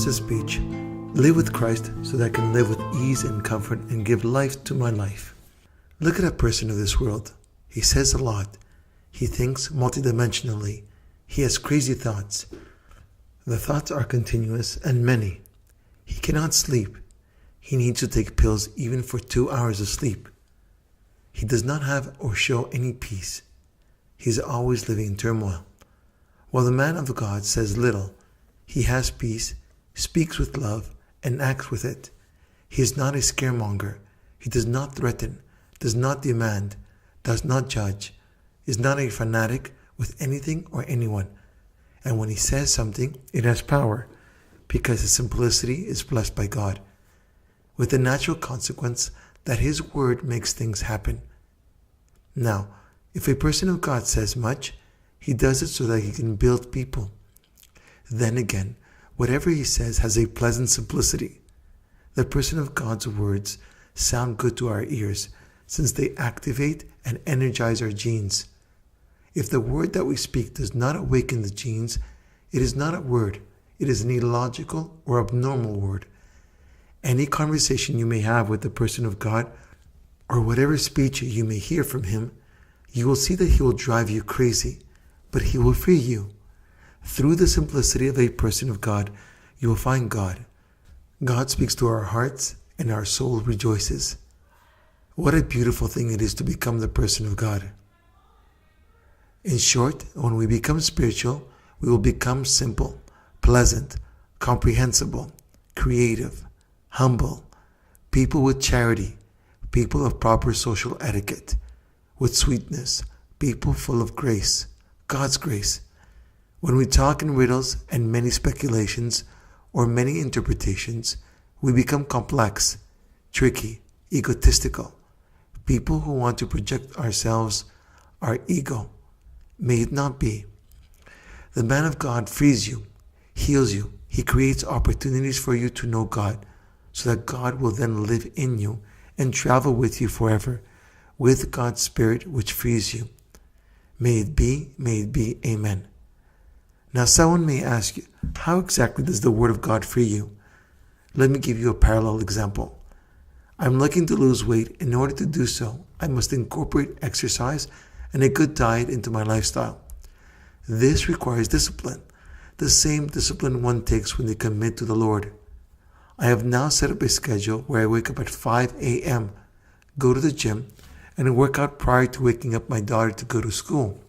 of speech. Live with Christ so that I can live with ease and comfort and give life to my life. Look at a person of this world. He says a lot. He thinks multidimensionally. He has crazy thoughts. The thoughts are continuous and many. He cannot sleep. He needs to take pills even for 2 hours of sleep. He does not have or show any peace. He is always living in turmoil. While the man of God says little, he has peace, speaks with love, and acts with it. He is not a scaremonger. He does not threaten, does not demand, does not judge, is not a fanatic with anything or anyone. And when he says something, it has power, because his simplicity is blessed by God, with the natural consequence that his word makes things happen. Now, if a person of God says much, he does it so that he can build people. Then again, whatever he says has a pleasant simplicity. The person of God's words sound good to our ears, since they activate and energize our genes. If the word that we speak does not awaken the genes, it is not a word. It is an illogical or abnormal word. Any conversation you may have with the person of God, or whatever speech you may hear from him, you will see that he will drive you crazy, but he will free you. Through the simplicity of a person of God, you will find God. God speaks to our hearts, and our soul rejoices. What a beautiful thing it is to become the person of God. In short, when we become spiritual, we will become simple, pleasant, comprehensible, creative, humble, people with charity, people of proper social etiquette, with sweetness, people full of grace, God's grace. When we talk in riddles and many speculations or many interpretations, we become complex, tricky, egotistical, people who want to project ourselves, our ego. May it not be. The man of God frees you, heals you. He creates opportunities for you to know God, so that God will then live in you and travel with you forever, with God's Spirit which frees you. May it be, amen. Now someone may ask you, how exactly does the Word of God free you? Let me give you a parallel example. I'm looking to lose weight. In order to do so, I must incorporate exercise and a good diet into my lifestyle. This requires discipline, the same discipline one takes when they commit to the Lord. I have now set up a schedule where I wake up at 5 a.m., go to the gym, and work out prior to waking up my daughter to go to school.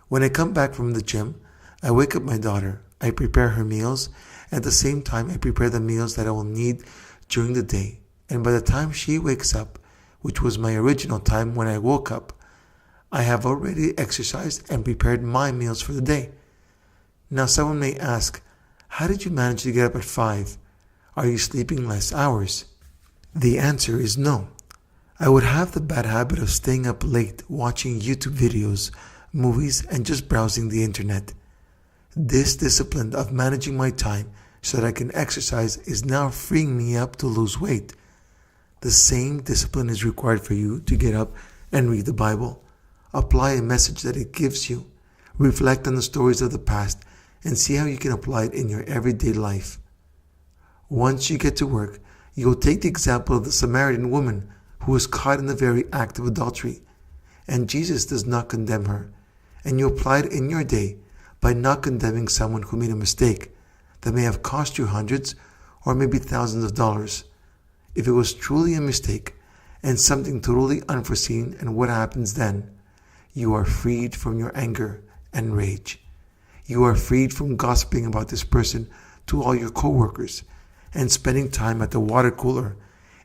When I come back from the gym, I wake up my daughter, I prepare her meals, at the same time I prepare the meals that I will need during the day, and by the time she wakes up, which was my original time when I woke up, I have already exercised and prepared my meals for the day. Now someone may ask, how did you manage to get up at 5? Are you sleeping less hours? The answer is no. I would have the bad habit of staying up late watching YouTube videos, movies, and just browsing the internet. This discipline of managing my time so that I can exercise is now freeing me up to lose weight. The same discipline is required for you to get up and read the Bible. Apply a message that it gives you. Reflect on the stories of the past and see how you can apply it in your everyday life. Once you get to work, you will take the example of the Samaritan woman who was caught in the very act of adultery, and Jesus does not condemn her, and you apply it in your day by not condemning someone who made a mistake that may have cost you hundreds or maybe thousands of dollars. If it was truly a mistake and something totally unforeseen, and what happens then? You are freed from your anger and rage. You are freed from gossiping about this person to all your co-workers and spending time at the water cooler,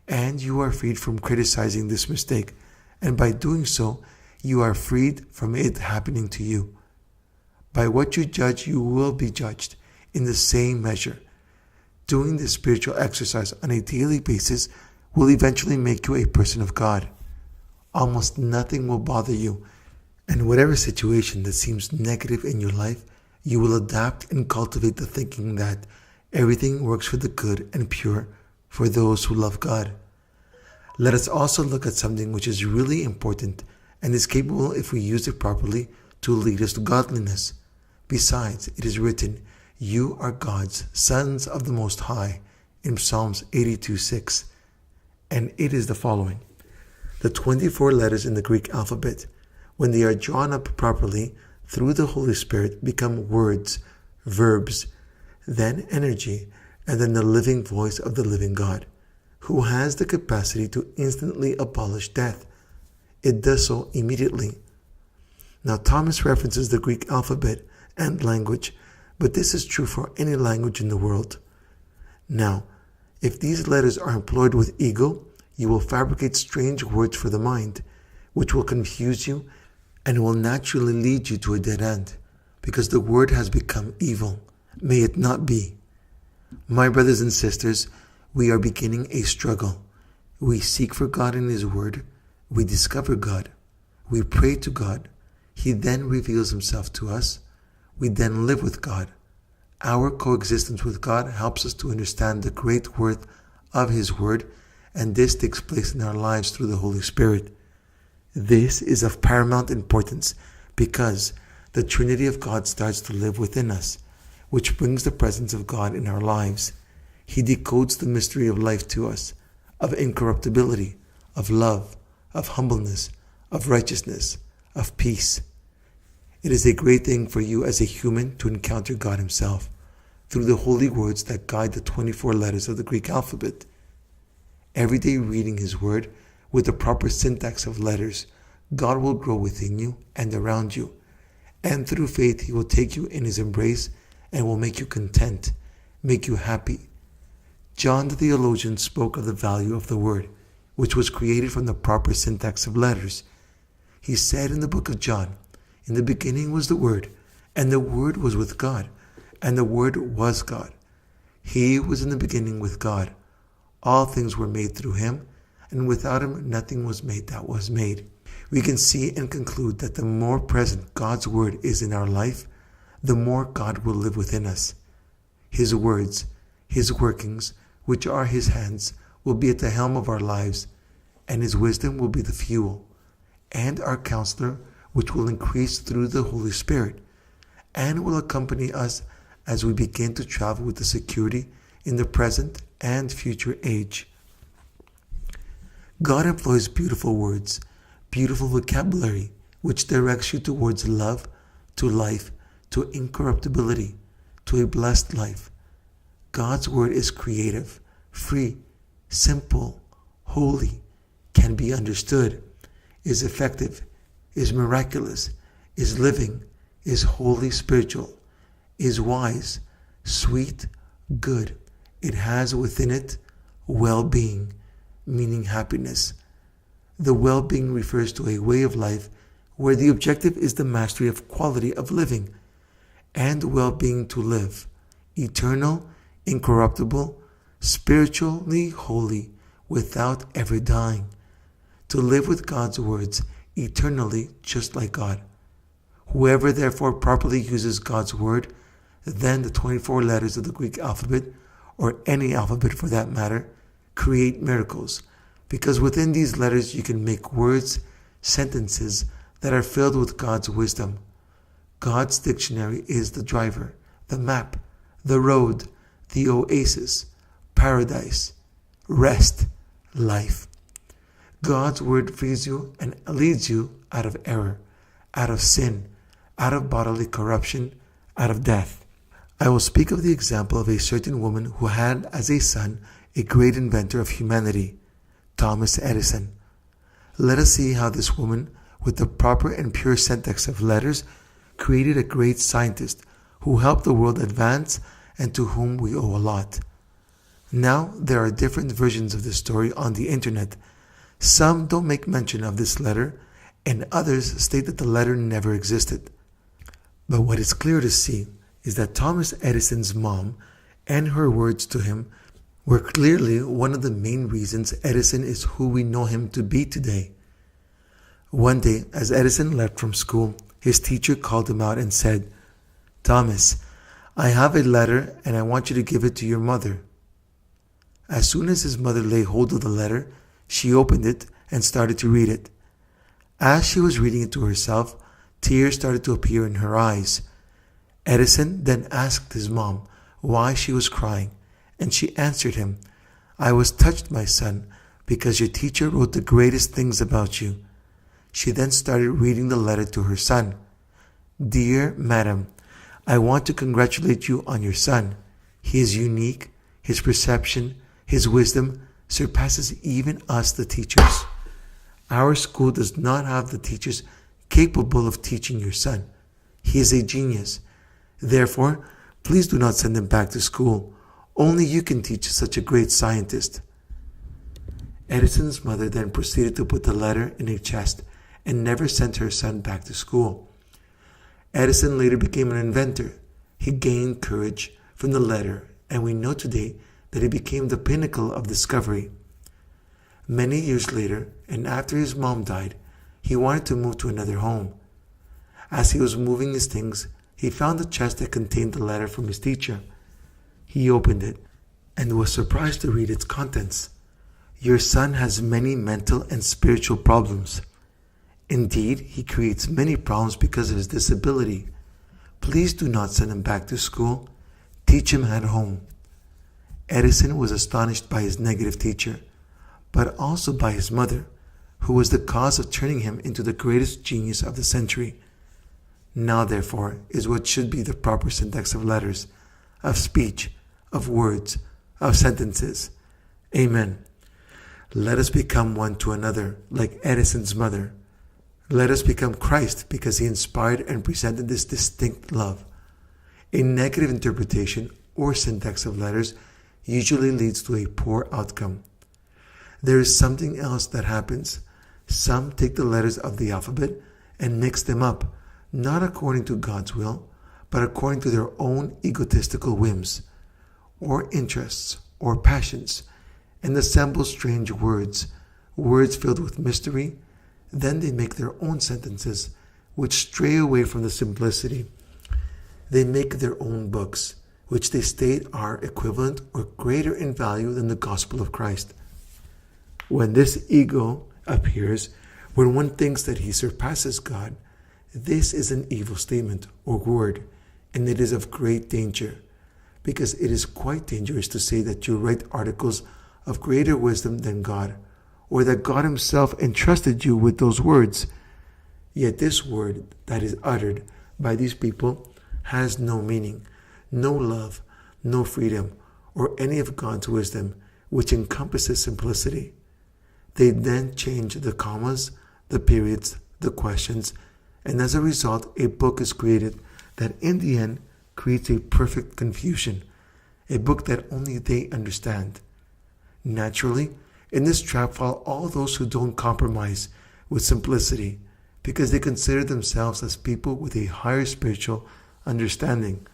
and you are freed from criticizing this mistake, and by doing so, you are freed from it happening to you. By what you judge, you will be judged in the same measure. Doing this spiritual exercise on a daily basis will eventually make you a person of God. Almost nothing will bother you, and whatever situation that seems negative in your life, you will adapt and cultivate the thinking that everything works for the good and pure for those who love God. Let us also look at something which is really important and is capable, if we use it properly, to lead us to godliness. Besides, it is written, You are God's sons of the Most High in Psalms 82:6. And it is the following. The 24 letters in the Greek alphabet, when they are drawn up properly through the Holy Spirit, become words, verbs, then energy, and then the living voice of the living God, who has the capacity to instantly abolish death. It does so immediately. Now, Thomas references the Greek alphabet and language, but this is true for any language in the world. Now, if these letters are employed with ego, you will fabricate strange words for the mind, which will confuse you and will naturally lead you to a dead end, because the word has become evil. May it not be. My brothers and sisters, we are beginning a struggle. We seek for God in His Word. We discover God. We pray to God. He then reveals Himself to us. We then live with God. Our coexistence with God helps us to understand the great worth of His Word, and this takes place in our lives through the Holy Spirit. This is of paramount importance because the Trinity of God starts to live within us, which brings the presence of God in our lives. He decodes the mystery of life to us, of incorruptibility, of love, of humbleness, of righteousness, of peace. It is a great thing for you as a human to encounter God Himself through the holy words that guide the 24 letters of the Greek alphabet. Every day reading His Word with the proper syntax of letters, God will grow within you and around you, and through faith He will take you in His embrace and will make you content, make you happy. John the theologian spoke of the value of the Word, which was created from the proper syntax of letters. He said in the book of John, "In the beginning was the Word, and the Word was with God, and the Word was God. He was in the beginning with God. All things were made through Him, and without Him nothing was made that was made." We can see and conclude that the more present God's Word is in our life, the more God will live within us. His words, His workings, which are His hands, will be at the helm of our lives, and His wisdom will be the fuel, and our counselor, which will increase through the Holy Spirit, and will accompany us as we begin to travel with the security in the present and future age. God employs beautiful words, beautiful vocabulary, which directs you towards love, to life, to incorruptibility, to a blessed life. God's Word is creative, free, simple, holy, can be understood, is effective, is miraculous, is living, is wholly spiritual, is wise, sweet, good. It has within it well-being, meaning happiness. The well-being refers to a way of life where the objective is the mastery of quality of living, and well-being to live, eternal, incorruptible, spiritually holy, without ever dying. To live with God's words eternally just like God. Whoever therefore properly uses God's Word, then the 24 letters of the Greek alphabet, or any alphabet for that matter, create miracles, because within these letters you can make words, sentences that are filled with God's wisdom. God's dictionary is the driver, the map, the road, the oasis, paradise, rest, life. God's Word frees you and leads you out of error, out of sin, out of bodily corruption, out of death. I will speak of the example of a certain woman who had as a son a great inventor of humanity, Thomas Edison. Let us see how this woman, with the proper and pure syntax of letters, created a great scientist who helped the world advance and to whom we owe a lot. Now, there are different versions of this story on the internet. Some don't make mention of this letter, and others state that the letter never existed. But what is clear to see is that Thomas Edison's mom and her words to him were clearly one of the main reasons Edison is who we know him to be today. One day, as Edison left from school, his teacher called him out and said, "Thomas, I have a letter and I want you to give it to your mother." As soon as his mother laid hold of the letter, she opened it and started to read it. As she was reading it to herself, tears started to appear in her eyes. Edison then asked his mom why she was crying, and she answered him, "I was touched, my son, because your teacher wrote the greatest things about you." She then started reading the letter to her son. "Dear Madam, I want to congratulate you on your son. He is unique. His perception, his wisdom surpasses even us, the teachers. Our school does not have the teachers capable of teaching your son. He is a genius. Therefore, please do not send him back to school. Only you can teach such a great scientist." Edison's mother then proceeded to put the letter in a chest and never sent her son back to school. Edison later became an inventor. He gained courage from the letter, and we know today that he became the pinnacle of discovery. Many years later, and after his mom died, he wanted to move to another home. As he was moving his things, he found a chest that contained the letter from his teacher. He opened it and was surprised to read its contents. "Your son has many mental and spiritual problems. Indeed, he creates many problems because of his disability. Please do not send him back to school. Teach him at home." Edison was astonished by his negative teacher, but also by his mother, who was the cause of turning him into the greatest genius of the century. Now, therefore, is what should be the proper syntax of letters, of speech, of words, of sentences. Amen. Let us become one to another, like Edison's mother. Let us become Christ, because he inspired and presented this distinct love. A negative interpretation or syntax of letters usually leads to a poor outcome. There is something else that happens. Some take the letters of the alphabet and mix them up, not according to God's will, but according to their own egotistical whims, or interests, or passions, and assemble strange words filled with mystery. Then they make their own sentences, which stray away from the simplicity. They make their own books, which they state are equivalent or greater in value than the gospel of Christ. When this ego appears, when one thinks that he surpasses God, this is an evil statement or word, and it is of great danger, because it is quite dangerous to say that you write articles of greater wisdom than God, or that God himself entrusted you with those words. Yet this word that is uttered by these people has no meaning, no love, no freedom, or any of God's wisdom, which encompasses simplicity. They then change the commas, the periods, the questions, and as a result, a book is created that in the end creates a perfect confusion, a book that only they understand. Naturally, in this trap fall all those who don't compromise with simplicity, because they consider themselves as people with a higher spiritual understanding.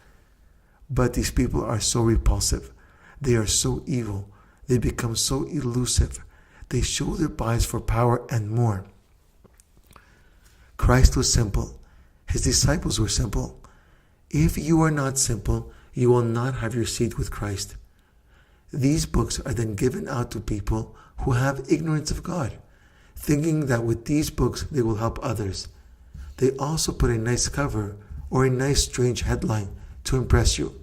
But these people are so repulsive. They are so evil. They become so elusive. They show their bias for power and more. Christ was simple. His disciples were simple. If you are not simple, you will not have your seat with Christ. These books are then given out to people who have ignorance of God, thinking that with these books they will help others. They also put a nice cover or a nice strange headline to impress you.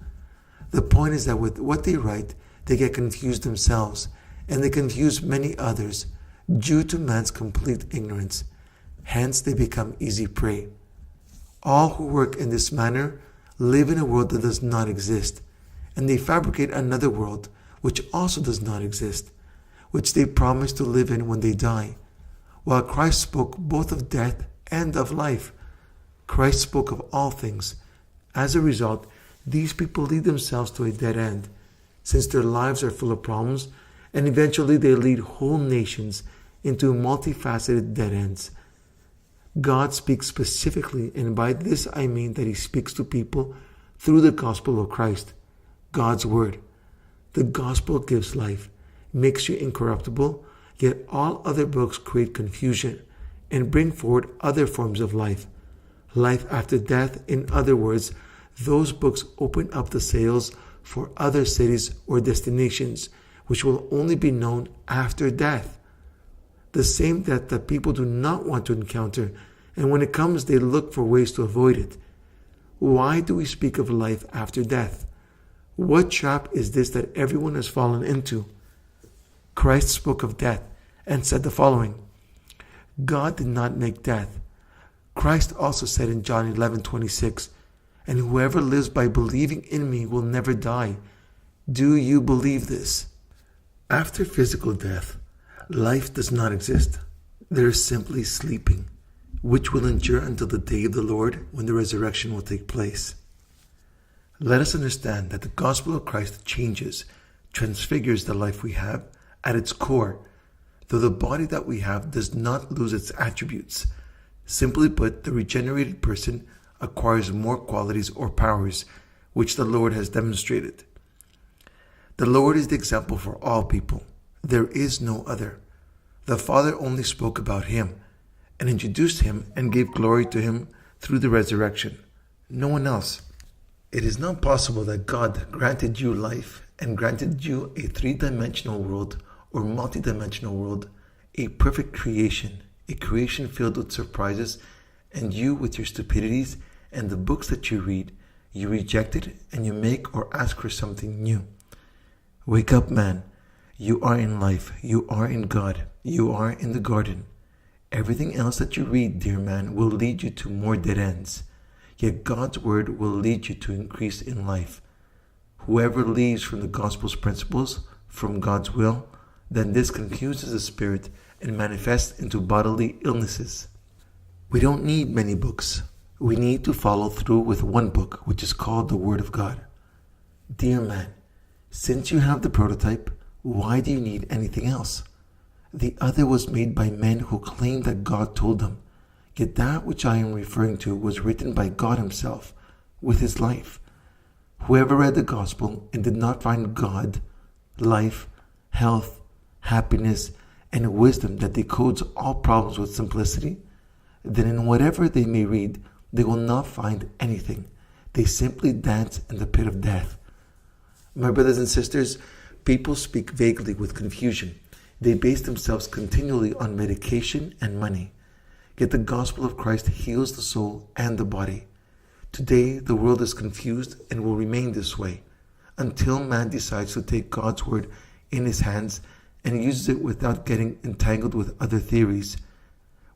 The point is that with what they write, they get confused themselves, and they confuse many others due to man's complete ignorance. Hence, they become easy prey. All who work in this manner live in a world that does not exist, and they fabricate another world which also does not exist, which they promise to live in when they die. While Christ spoke both of death and of life, Christ spoke of all things. As a result, these people lead themselves to a dead end, since their lives are full of problems, and eventually they lead whole nations into multifaceted dead ends. God speaks specifically, and by this I mean that he speaks to people through the gospel of Christ, God's word. The gospel gives life, makes you incorruptible, yet all other books create confusion and bring forward other forms of life. Life after death, in other words, those books open up the sails for other cities or destinations, which will only be known after death. The same death that people do not want to encounter, and when it comes, they look for ways to avoid it. Why do we speak of life after death? What trap is this that everyone has fallen into? Christ spoke of death and said the following: God did not make death. Christ also said in John 11:26, and whoever lives by believing in me will never die. Do you believe this? After physical death, life does not exist. There is simply sleeping, which will endure until the day of the Lord, when the resurrection will take place. Let us understand that the gospel of Christ changes, transfigures the life we have at its core, though the body that we have does not lose its attributes. Simply put, the regenerated person acquires more qualities or powers, which the Lord has demonstrated. The Lord is the example for all people. There is no other. The Father only spoke about him and introduced him and gave glory to him through the resurrection. No one else. It is not possible that God granted you life and granted you a three-dimensional world or multi-dimensional world, a perfect creation, a creation filled with surprises, and you with your stupidities and the books that you read, you reject it and you make or ask for something new. Wake up, man. You are in life. You are in God. You are in the garden. Everything else that you read, dear man, will lead you to more dead ends. Yet God's word will lead you to increase in life. Whoever leaves from the gospel's principles, from God's will, then this confuses the spirit and manifests into bodily illnesses. We don't need many books. We need to follow through with one book, which is called the Word of God. Dear man, since you have the prototype, why do you need anything else? The other was made by men who claimed that God told them. Yet that which I am referring to was written by God himself, with his life. Whoever read the gospel and did not find God, life, health, happiness, and wisdom that decodes all problems with simplicity, then in whatever they may read, they will not find anything. They simply dance in the pit of death. My brothers and sisters, people speak vaguely with confusion. They base themselves continually on medication and money. Yet the gospel of Christ heals the soul and the body. Today, the world is confused and will remain this way until man decides to take God's word in his hands and uses it without getting entangled with other theories.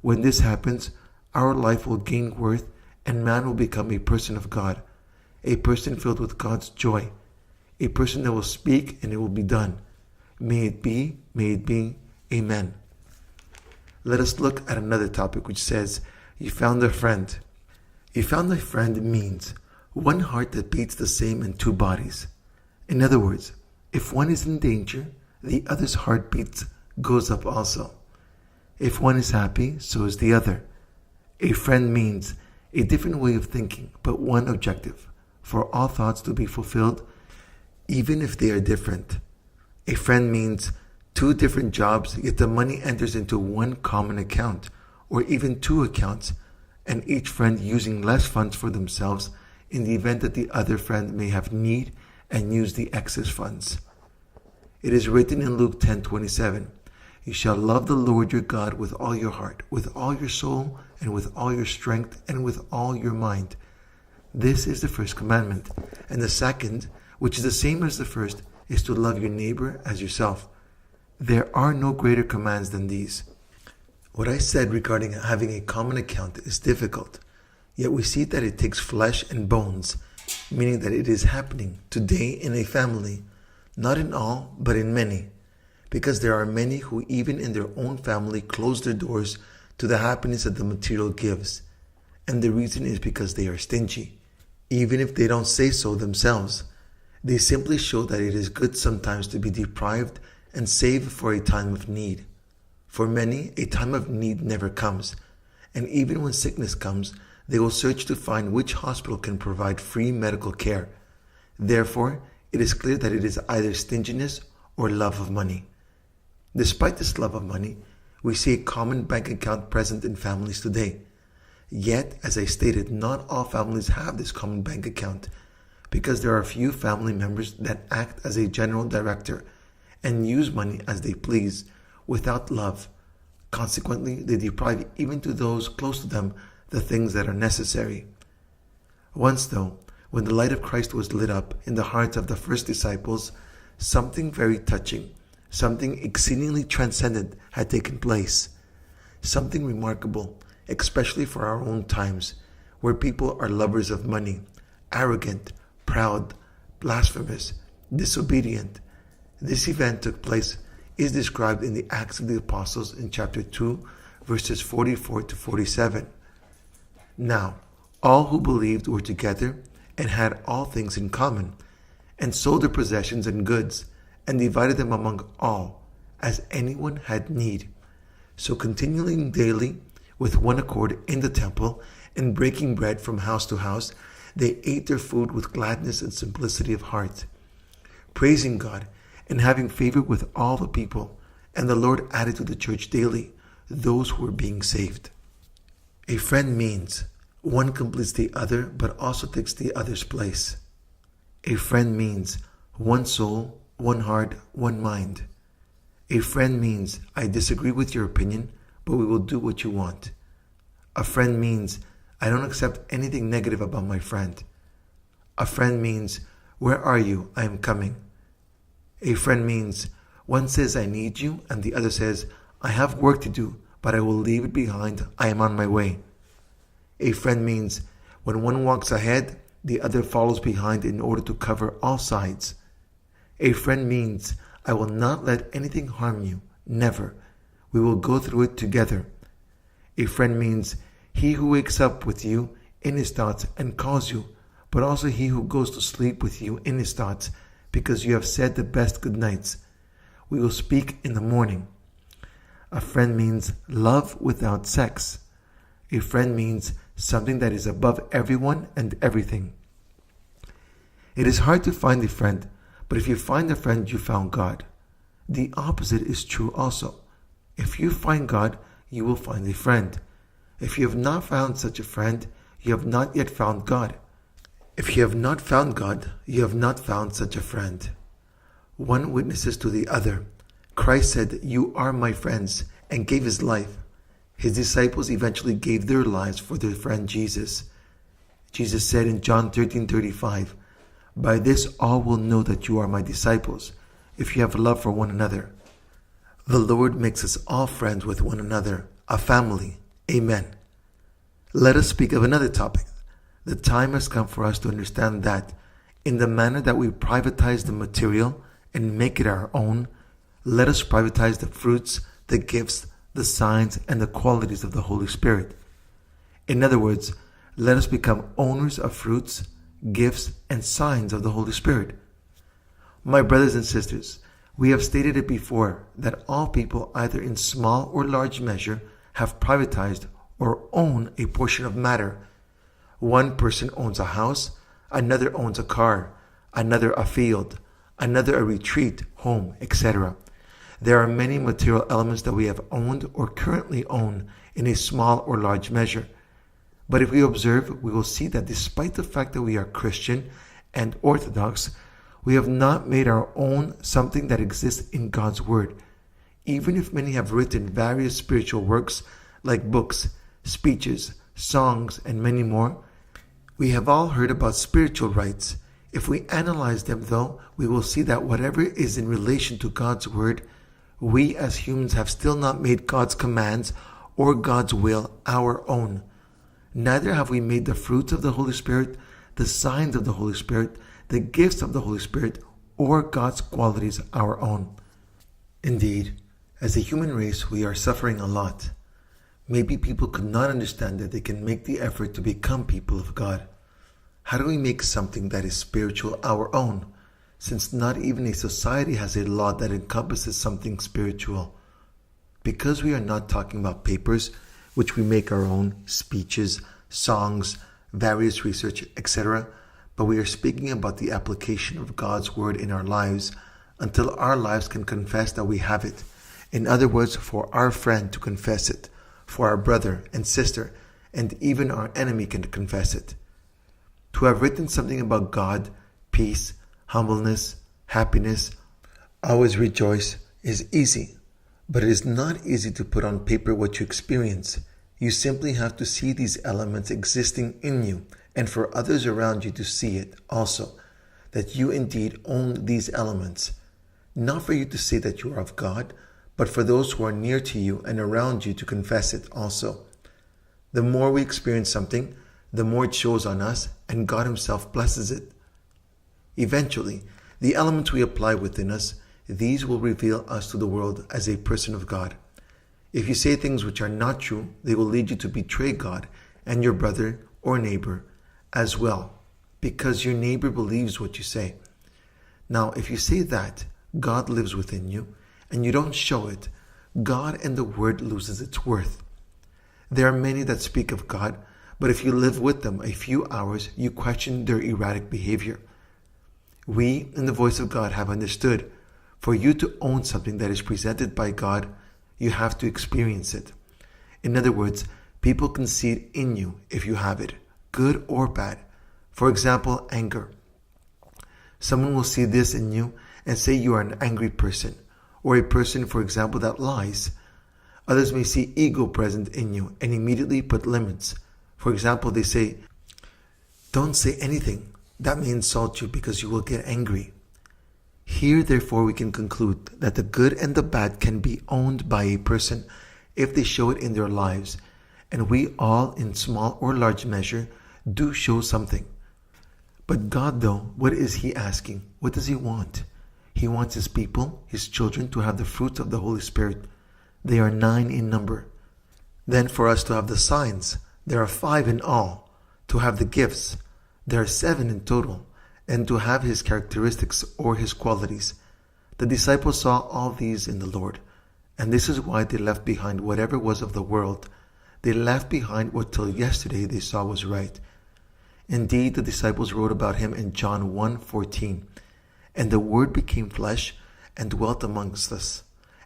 When this happens, our life will gain worth and man will become a person of God, a person filled with God's joy, a person that will speak and it will be done. May it be, amen. Let us look at another topic which says, you found a friend. You found a friend means one heart that beats the same in two bodies. In other words, if one is in danger, the other's heartbeat goes up also. If one is happy, so is the other. A friend means a different way of thinking, but one objective, for all thoughts to be fulfilled, even if they are different. A friend means two different jobs, yet the money enters into one common account, or even two accounts, and each friend using less funds for themselves in the event that the other friend may have need and use the excess funds. It is written in Luke 10:27, you shall love the Lord your God with all your heart, with all your soul, and with all your strength, and with all your mind. This is the first commandment. And the second, which is the same as the first, is to love your neighbor as yourself. There are no greater commands than these. What I said regarding having a common account is difficult, yet we see that it takes flesh and bones, meaning that it is happening today in a family, not in all, but in many, because there are many who even in their own family close their doors to the happiness that the material gives, and the reason is because they are stingy. Even if they don't say so themselves, they simply show that it is good sometimes to be deprived and save for a time of need. For many, a time of need never comes, and even when sickness comes, they will search to find which hospital can provide free medical care. Therefore, it is clear that it is either stinginess or love of money. Despite this love of money, we see a common bank account present in families today. Yet, as I stated, not all families have this common bank account, because there are few family members that act as a general director and use money as they please, without love. Consequently, they deprive even to those close to them the things that are necessary. Once, though, when the light of Christ was lit up in the hearts of the first disciples, something very touching, something exceedingly transcendent had taken place. Something remarkable, especially for our own times, where people are lovers of money, arrogant, proud, blasphemous, disobedient. This event took place, is described in the Acts of the Apostles in chapter 2, verses 44 to 47. Now, all who believed were together and had all things in common, and sold their possessions and goods, and divided them among all, as anyone had need. So continuing daily with one accord in the temple, and breaking bread from house to house, they ate their food with gladness and simplicity of heart, praising God and having favor with all the people. And the Lord added to the church daily those who were being saved. A friend means one completes the other, but also takes the other's place. A friend means one soul, one heart, one mind. A friend means I disagree with your opinion, but we will do what you want. A friend means I don't accept anything negative about my friend. A friend means where are you? I am coming. A friend means one says I need you, and the other says I have work to do, but I will leave it behind. I am on my way. A friend means when one walks ahead, the other follows behind in order to cover all sides. A friend means I will not let anything harm you. Never. We will go through it together. A friend means he who wakes up with you in his thoughts and calls you, but also he who goes to sleep with you in his thoughts, because you have said the best good nights. We will speak in the morning. A friend means love without sex. A friend means something that is above everyone and everything. It is hard to find a friend, but if you find a friend, you found God. The opposite is true also. If you find God, you will find a friend. If you have not found such a friend, you have not yet found God. If you have not found God, you have not found such a friend. One witnesses to the other. Christ said, "You are my friends," and gave his life. His disciples eventually gave their lives for their friend Jesus. Jesus said in John 13:35, "By this all will know that you are my disciples, if you have love for one another." The Lord makes us all friends with one another, a family. Amen. Let us speak of another topic. The time has come for us to understand that, in the manner that we privatize the material and make it our own, let us privatize the fruits, the gifts, the signs, and the qualities of the Holy Spirit. In other words, let us become owners of fruits, gifts, and signs of the Holy Spirit. My brothers and sisters, we have stated it before that all people, either in small or large measure, have privatized or own a portion of matter. One person owns a house, another owns a car, another a field, another a retreat, home, etc. There are many material elements that we have owned or currently own in a small or large measure. But if we observe, we will see that despite the fact that we are Christian and Orthodox, we have not made our own something that exists in God's Word. Even if many have written various spiritual works like books, speeches, songs, and many more, we have all heard about spiritual rights. If we analyze them, though, we will see that whatever is in relation to God's Word, we as humans have still not made God's commands or God's will our own. Neither have we made the fruits of the Holy Spirit, the signs of the Holy Spirit, the gifts of the Holy Spirit, or God's qualities our own. Indeed, as a human race, we are suffering a lot. Maybe people could not understand that they can make the effort to become people of God. How do we make something that is spiritual our own, since not even a society has a law that encompasses something spiritual? Because we are not talking about papers, which we make our own, speeches, songs, various research, etc., but we are speaking about the application of God's Word in our lives until our lives can confess that we have it. In other words, for our friend to confess it, for our brother and sister, and even our enemy can confess it. To have written something about God, peace, humbleness, happiness, always rejoice, is easy. But it is not easy to put on paper what you experience. You simply have to see these elements existing in you and for others around you to see it also, that you indeed own these elements, not for you to say that you are of God, but for those who are near to you and around you to confess it also. The more we experience something, the more it shows on us, and God Himself blesses it. Eventually, the elements we apply within us, these will reveal us to the world as a person of God. If you say things which are not true, they will lead you to betray God and your brother or neighbor as well, because your neighbor believes what you say. Now, if you say that God lives within you and you don't show it, God and the Word loses its worth. There are many that speak of God, but if you live with them a few hours, you question their erratic behavior. We, in the voice of God, have understood, for you to own something that is presented by God, you have to experience it. In other words, people can see it in you if you have it, good or bad. For example, anger. Someone will see this in you and say you are an angry person, or a person, for example, that lies. Others may see ego present in you and immediately put limits. For example, they say, "Don't say anything. That may insult you because you will get angry." Here, therefore, we can conclude that the good and the bad can be owned by a person if they show it in their lives, and we all, in small or large measure, do show something. But God, though, what is He asking? What does He want? He wants His people, His children, to have the fruits of the Holy Spirit. They are 9 in number. Then for us to have the signs, there are 5 in all. To have the gifts, there are 7 in total. And to have His characteristics or His qualities. The disciples saw all these in the Lord, and this is why they left behind whatever was of the world. They left behind what till yesterday they saw was right. Indeed, the disciples wrote about Him in John 1:14, "And the Word became flesh and dwelt amongst us,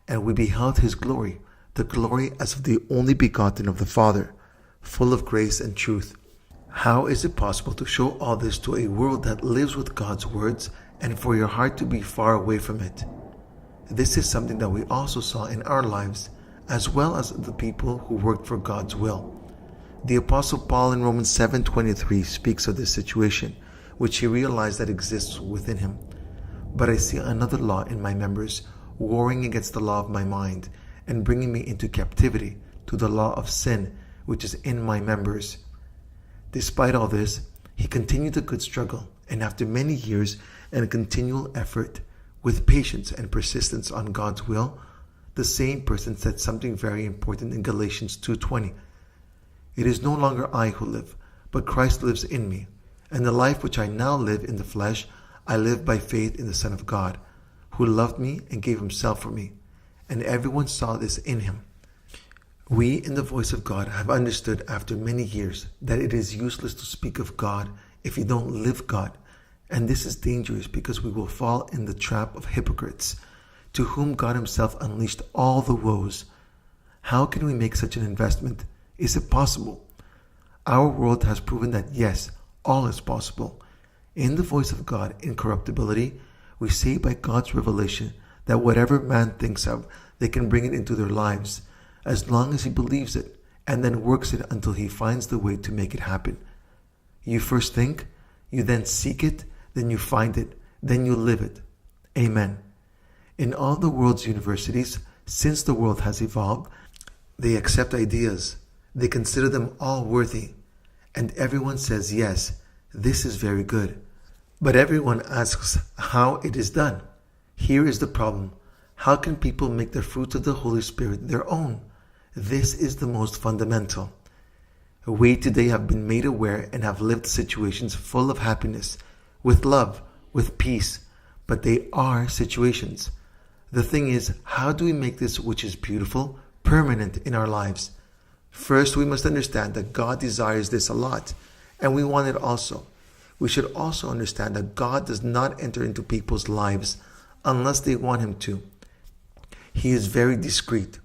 and we beheld His glory, the glory as of the only begotten of the Father, full of grace and truth." How is it possible to show all this to a world that lives with God's words and for your heart to be far away from it? This is something that we also saw in our lives, as well as the people who worked for God's will. The Apostle Paul in Romans 7:23 speaks of this situation, which he realized that exists within him. "But I see another law in my members, warring against the law of my mind, and bringing me into captivity to the law of sin, which is in my members." Despite all this, he continued the good struggle, and after many years and continual effort, with patience and persistence on God's will, the same person said something very important in Galatians 2:20. "It is no longer I who live, but Christ lives in me, and the life which I now live in the flesh, I live by faith in the Son of God, who loved me and gave Himself for me." And everyone saw this in him. We, in the voice of God, have understood after many years that it is useless to speak of God if you don't live God. And this is dangerous because we will fall in the trap of hypocrites, to whom God Himself unleashed all the woes. How can we make such an investment? Is it possible? Our world has proven that yes, all is possible. In the voice of God, incorruptibility, we say by God's revelation that whatever man thinks of, they can bring it into their lives, as long as he believes it, and then works it until he finds the way to make it happen. You first think, you then seek it, then you find it, then you live it. Amen. In all the world's universities, since the world has evolved, they accept ideas. They consider them all worthy. And everyone says, yes, this is very good. But everyone asks how it is done. Here is the problem. How can people make the fruits of the Holy Spirit their own? This is the most fundamental. We today have been made aware and have lived situations full of happiness, with love, with peace, but they are situations. The thing is, how do we make this which is beautiful permanent in our lives? First, we must understand that God desires this a lot, and we want it also. We should also understand that God does not enter into people's lives unless they want Him to. He is very discreet.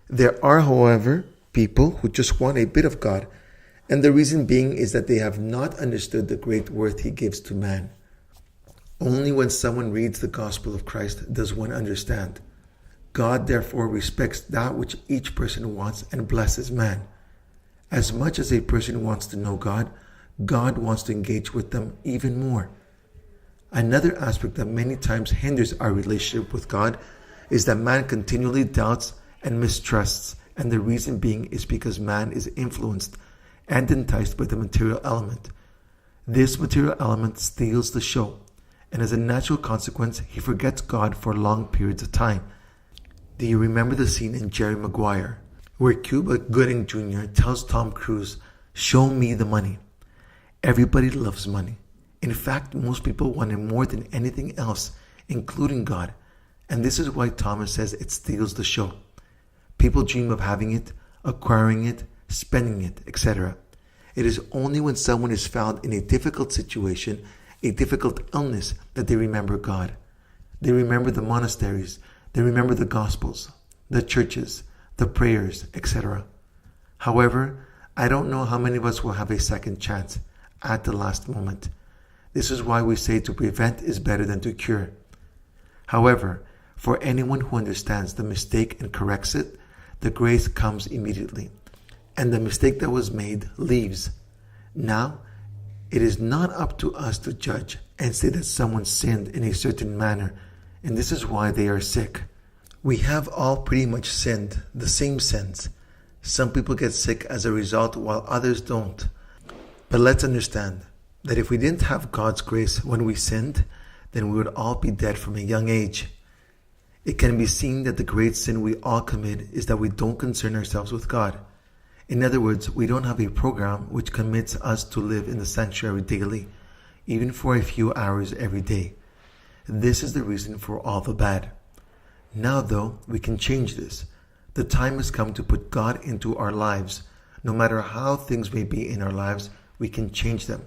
There are, however, people who just want a bit of God, and the reason being is that they have not understood the great worth He gives to man. Only when someone reads the gospel of Christ does one understand. God therefore respects that which each person wants and blesses man. As much as a person wants to know God, God wants to engage with them even more. Another aspect that many times hinders our relationship with God is that man continually doubts and mistrusts, and the reason being is because man is influenced and enticed by the material element. This material element steals the show, and as a natural consequence, he forgets God for long periods of time. Do you remember the scene in Jerry Maguire, where Cuba Gooding Jr. tells Tom Cruise, "Show me the money"? Everybody loves money. In fact, most people want it more than anything else, including God. And this is why Thomas says it steals the show. People dream of having it, acquiring it, spending it, etc. It is only when someone is found in a difficult situation, a difficult illness, that they remember God. They remember the monasteries, they remember the Gospels, the churches, the prayers, etc. However, I don't know how many of us will have a second chance at the last moment. This is why we say to prevent is better than to cure. However, for anyone who understands the mistake and corrects it, the grace comes immediately, and the mistake that was made leaves. Now, it is not up to us to judge and say that someone sinned in a certain manner, and this is why they are sick. We have all pretty much sinned the same sins. Some people get sick as a result while others don't. But let's understand that if we didn't have God's grace when we sinned, then we would all be dead from a young age. It can be seen that the great sin we all commit is that we don't concern ourselves with God. In other words, we don't have a program which commits us to live in the sanctuary daily, even for a few hours every day. This is the reason for all the bad. Now though, we can change this. The time has come to put God into our lives. No matter how things may be in our lives, we can change them.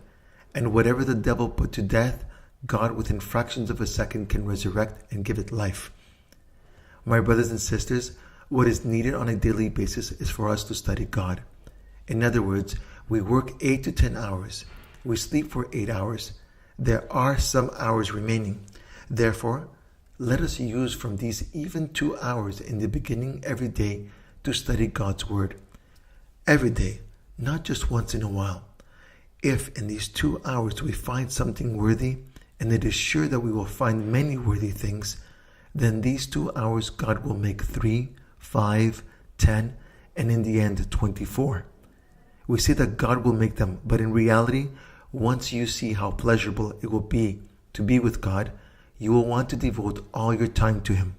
And whatever the devil put to death, God within fractions of a second can resurrect and give it life. My brothers and sisters, what is needed on a daily basis is for us to study God. In other words, we work 8 to 10 hours. We sleep for 8 hours. There are some hours remaining. Therefore, let us use from these even 2 hours in the beginning every day to study God's Word. Every day, not just once in a while. If in these 2 hours we find something worthy, and it is sure that we will find many worthy things, then these 2 hours God will make 3, 5, 10, and in the end 24. We say that God will make them, but in reality, once you see how pleasurable it will be to be with God, you will want to devote all your time to Him.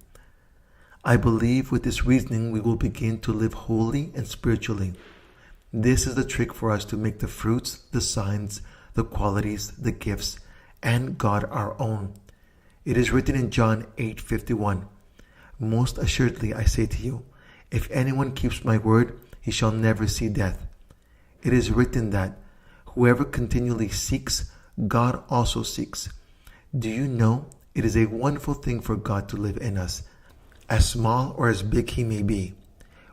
I believe with this reasoning we will begin to live holy and spiritually. This is the trick for us to make the fruits, the signs, the qualities, the gifts, and God our own. It is written in John 8:51, "Most assuredly I say to you, if anyone keeps my word, he shall never see death." It is written that whoever continually seeks, God also seeks. Do you know it is a wonderful thing for God to live in us, as small or as big He may be?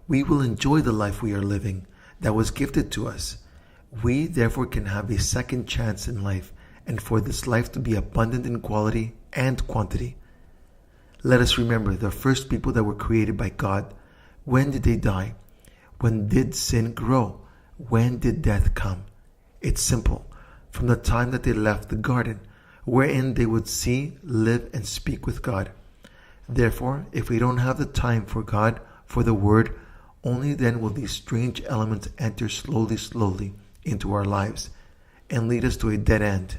We will enjoy the life we are living that was gifted to us. We therefore can have a second chance in life, and for this life to be abundant in quality and quantity. Let us remember the first people that were created by God. When did they die? When did sin grow? When did death come? It's simple. From the time that they left the garden, wherein they would see, live, and speak with God. Therefore, if we don't have the time for God, for the Word, only then will these strange elements enter slowly into our lives and lead us to a dead end.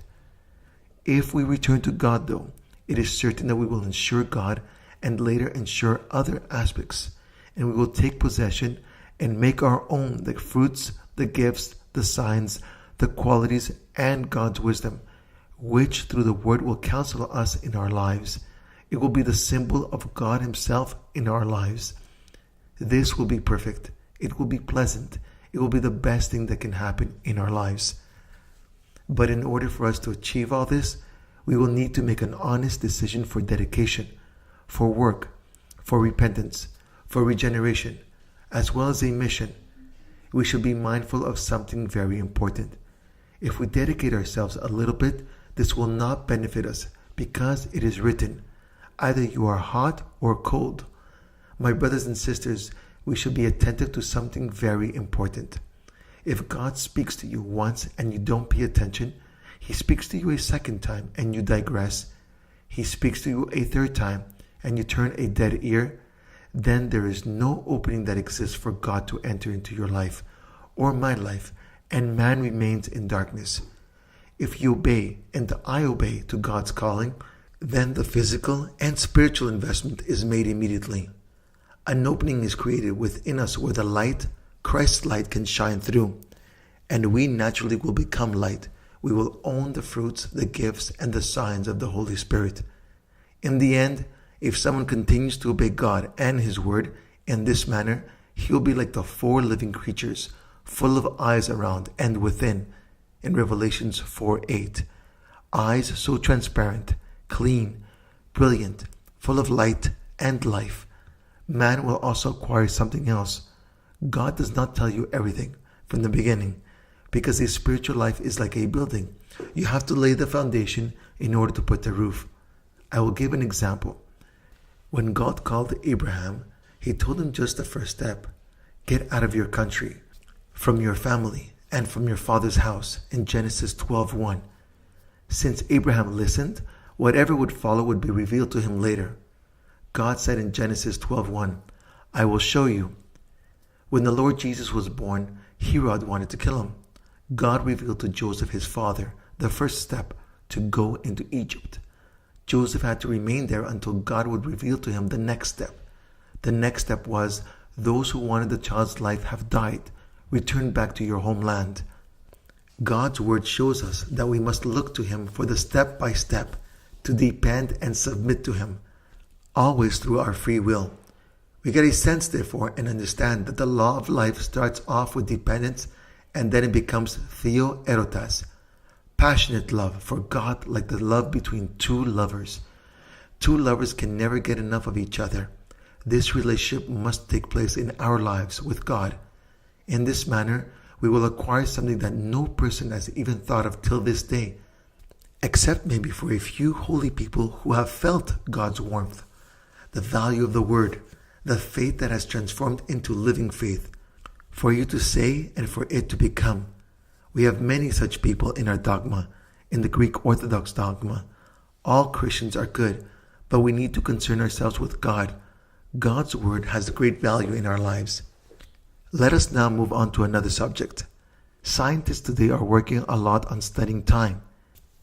If we return to God, though, it is certain that we will ensure God and later ensure other aspects, and we will take possession and make our own the fruits, the gifts, the signs, the qualities, and God's wisdom, which through the Word will counsel us in our lives. It will be the symbol of God Himself in our lives. This will be perfect. It will be pleasant. It will be the best thing that can happen in our lives. But in order for us to achieve all this, we will need to make an honest decision for dedication, for work, for repentance, for regeneration, as well as a mission. We should be mindful of something very important. If we dedicate ourselves a little bit, this will not benefit us, because it is written, either you are hot or cold. My brothers and sisters, we should be attentive to something very important. If God speaks to you once and you don't pay attention, He speaks to you a second time and you digress, He speaks to you a third time and you turn a dead ear, then there is no opening that exists for God to enter into your life or my life, and man remains in darkness. If you obey and I obey to God's calling, then the physical and spiritual investment is made immediately. An opening is created within us where the light, Christ's light, can shine through, and we naturally will become light. We will own the fruits, the gifts, and the signs of the Holy Spirit. In the end, if someone continues to obey God and His Word in this manner, he will be like the four living creatures, full of eyes around and within, in Revelations 4:8. Eyes so transparent, clean, brilliant, full of light and life. Man will also acquire something else. God does not tell you everything from the beginning, because a spiritual life is like a building. You have to lay the foundation in order to put the roof. I will give an example. When God called Abraham, He told him just the first step. Get out of your country, from your family, and from your father's house, in Genesis 12:1. Since Abraham listened, whatever would follow would be revealed to him later. God said in Genesis 12:1, I will show you. When the Lord Jesus was born, Herod wanted to kill him. God revealed to Joseph, his father, the first step, to go into Egypt. Joseph had to remain there until God would reveal to him the next step. The next step was, those who wanted the child's life have died. Return back to your homeland. God's word shows us that we must look to Him for the step-by-step, to depend and submit to Him, always through our free will. We get a sense, therefore, and understand that the law of life starts off with dependence, and then it becomes theoerotas, passionate love for God, like the love between two lovers. Two lovers can never get enough of each other. This relationship must take place in our lives with God. In this manner, we will acquire something that no person has even thought of till this day, except maybe for a few holy people who have felt God's warmth, the value of the Word, the faith that has transformed into living faith, for you to say and for it to become. We have many such people in our dogma, in the Greek Orthodox dogma. All Christians are good, but we need to concern ourselves with God. God's Word has great value in our lives. Let us now move on to another subject. Scientists today are working a lot on studying time.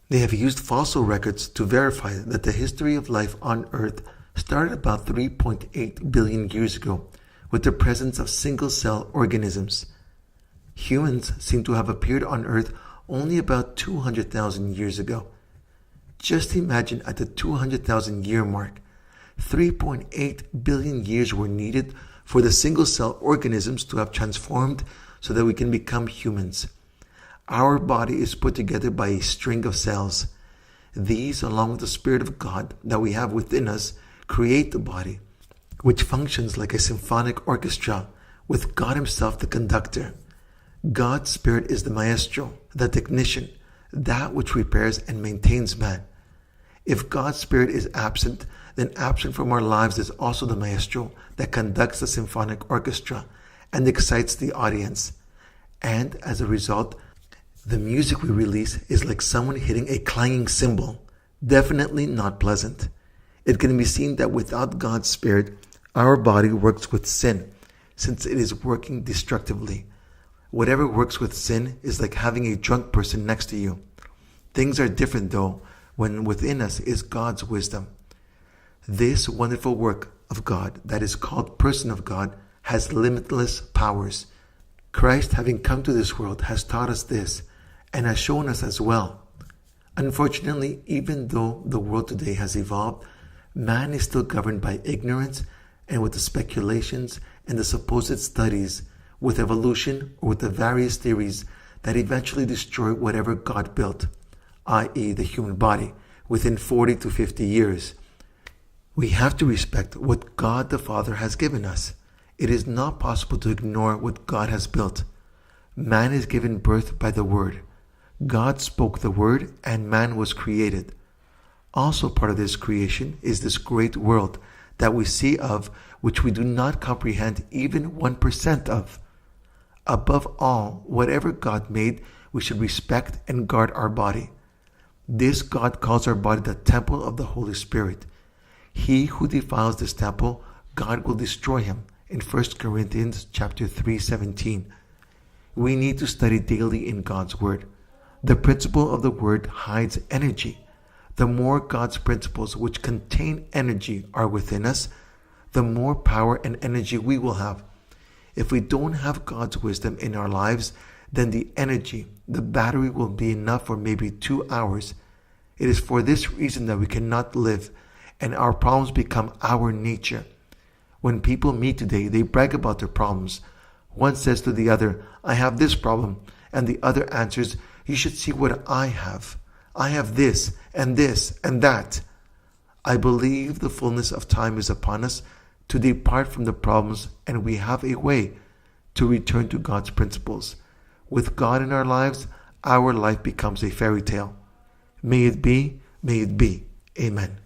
They have used fossil records to verify that the history of life on Earth started about 3.8 billion years ago with the presence of single-cell organisms. Humans seem to have appeared on Earth only about 200,000 years ago. Just imagine at the 200,000 year mark, 3.8 billion years were needed for the single-cell organisms to have transformed so that we can become humans. Our body is put together by a string of cells. These, along with the Spirit of God that we have within us, create the body, which functions like a symphonic orchestra, with God Himself the conductor. God's Spirit is the maestro, the technician, that which repairs and maintains man. If God's Spirit is absent, then absent from our lives is also the maestro that conducts the symphonic orchestra and excites the audience. And as a result, the music we release is like someone hitting a clanging cymbal, definitely not pleasant. It can be seen that without God's Spirit, our body works with sin, since it is working destructively. Whatever works with sin is like having a drunk person next to you. Things are different, though, when within us is God's wisdom. This wonderful work of God that is called person of God has limitless powers. Christ, having come to this world, has taught us this and has shown us as well. Unfortunately, even though the world today has evolved, man is still governed by ignorance and with the speculations and the supposed studies with evolution or with the various theories that eventually destroy whatever God built, i.e. the human body, within 40 to 50 years. We have to respect what God the Father has given us. It is not possible to ignore what God has built. Man is given birth by the Word. God spoke the Word and man was created. Also part of this creation is this great world that we see of which we do not comprehend even 1% of. Above all, whatever God made, we should respect and guard our body. This God calls our body the temple of the Holy Spirit. He who defiles this temple, God will destroy him. In 1 Corinthians chapter 3:17. We need to study daily in God's Word. The principle of the Word hides energy. The more God's principles, which contain energy, are within us, the more power and energy we will have. If we don't have God's wisdom in our lives, then the energy, the battery will be enough for maybe 2 hours. It is for this reason that we cannot live, and our problems become our nature. When people meet today, they brag about their problems. One says to the other, I have this problem, and the other answers, you should see what I have. I have this and that. I believe the fullness of time is upon us to depart from the problems, and we have a way to return to God's principles. With God in our lives, our life becomes a fairy tale. May it be, may it be. Amen.